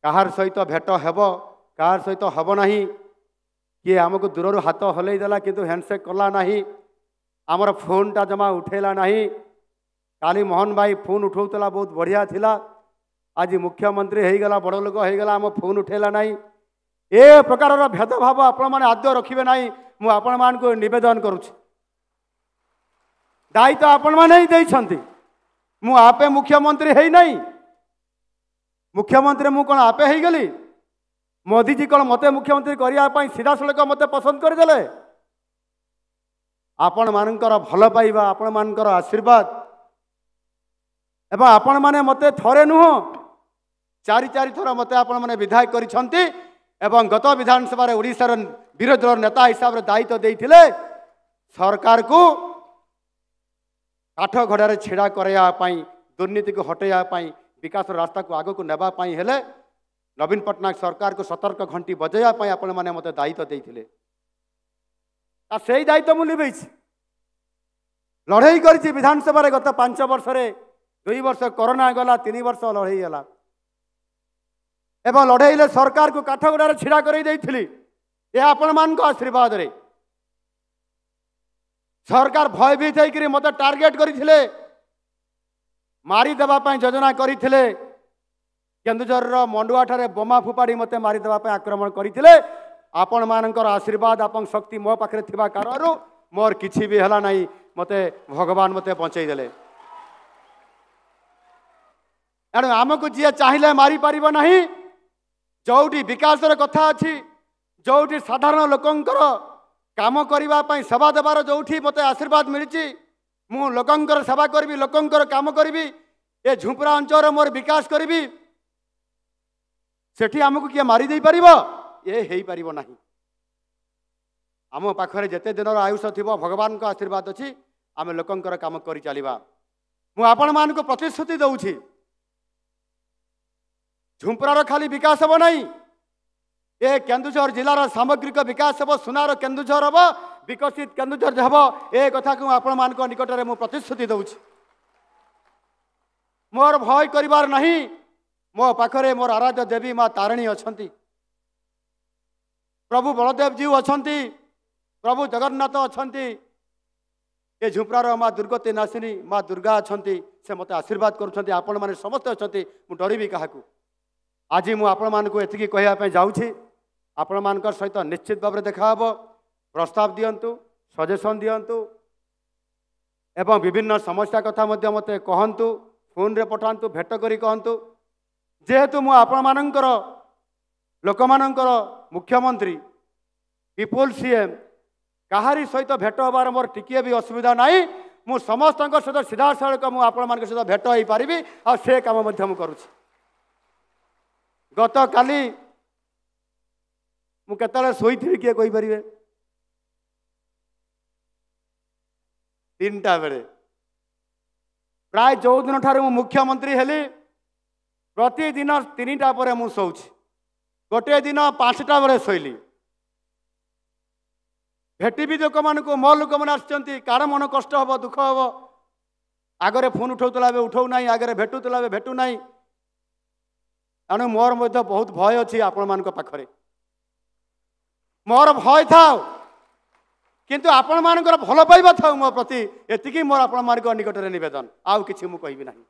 कहार सहित भेट हेब कहार सहित हेब नहीं किए आमको दूर हाथ हल किंतु हैंडसेक कला नहीं आमर फोनटा जमा उठेला नहीं काली मोहन भाई फोन उठाऊला बहुत बढ़िया थिला आज मुख्यमंत्री हो गला बड़ लोक हो गला आम फोन उठेला नहीं ए प्रकार भेदभाव आपण मैंने आद्य रखिए ना मुझे आपण मान को निवेदन करुच्ची दायित्व आपण मैंने ही मु आपे मुख्यमंत्री है नहीं मुख्यमंत्री मु कौन आपे ही गली मोदी जी कौन मते मुख्यमंत्री करने सीधा सड़क मते पसंद करदे आपण मानकर भल पाइबा आपण मानकर आशीर्वाद एवं आपण माने मते थरे नुह चारि चारि थर मते आपण माने विधायक करिसंती एवं गत विधानसभा ओडिशार विरोधी दल नेता हिसाब से दायित्व देइथिले सरकार को काठ घड़े छिड़ा कराई दुर्नीति को हटाइवाई विकास रास्ता को आग को नेबाई हेले नवीन पट्टनायक सरकार को सतर्क घंटी बजाइवाई आपण मैंने मत दायित्व देते से दायित्व मुझे लिभे लड़ई कर विधानसभा गत 5 वर्ष 2 वर्ष कोरोना गला 3 वर्ष लड़ई गला एवं लड़े सरकार को काठगड़े छिड़ा कर आपण मान आशीर्वाद रे सरकार भयभीत होकर मत टार्गेट करते मारिदेवाई योजना करते केन्दुझर मंडुआ ठारे बोमा फुपाड़ी मत मारिदेवाई आक्रमण करते आपण मानकर आशीर्वाद आप शक्ति मो पाखे थिबा कारणु मोर किछि भी हला नहीं मते भगवान मते बचईदेले एणु आमको जी चाहिए मारी पार नहीं जोटी विकास कथा अच्छी जोटी साधारण लोकंकर काम करने सेवा देवार जो मत आशीर्वाद मिली मु लोकंकर सेवा करी लोकंकर काम करी ए झुंपरा अंचल मोर विकास करी सेठी आमको किए मारिदे पार ये हो पार ना आम पाखे जिते दिन आयुष थी भगवान को आशीर्वाद अच्छी आम लोकंकर काम कर चलवा मुझे मान को प्रतिश्रुति दूसरी झुंपरार खाली विकास हम नहीं ए केन्दुझर जिलार सामग्रिक विकास हम सुनार केन्दुझर हम विकसित केन्दुझर हम ए कथा को आपण मान निकट में मुझे प्रतिश्रुति दूसरी मोर भय करिवार नहीं मो पाखरे मोर आराध्य देवी माँ तारिणी अच्छा प्रभु बलदेव जीव अच्छा प्रभु जगन्नाथ अच्छा ये झुंपरार माँ दुर्गति नासिनी माँ दुर्गा अच्छा से मत आशीर्वाद करुँच आपण मैंने समस्ते अच्छा मुझे डरबी क्या आज मुझे कहवाई जाऊँगी आपण मान सहित निश्चित भाव में देखा प्रस्ताव दिंतु सजेसन दिंतु एवं विभिन्न समस्या कथा मत कहतु फोन रे पठातु भेट करी कहतु जेहेतु मु आपण मानकर लोक मानकर मुख्यमंत्री पीपुल सीएम कहारी सहित भेट होबार मोर टिकिए भी असुविधा नहीं मु समस्त सहित सीधा सड़क मुझे आपण मान सहित भेट हो पारि आ से काम करुँच गत काली मु केतले शोई किए कही पारे 3टा बेले प्राय 14 दिन ठारे मु मुख्यमंत्री हेली प्रतिदिन 3टा पर मु शोची गोटे दिन 5टा बेले शोली भेटी लोक मान मो लोक मैंने आसती कार मन कष्ट हम दुख हम आगरे फोन उठाऊला उठाऊ ना आगे भेटुला भेटू ना एणु मोर बहुत भय अच्छी आपण मान पाखरे मोर भय था किंतु आपण मान भल पाइबा था मो प्रति एतिकी मोर आपण मान निकट में नवेदन आउ कि कहि नहीं।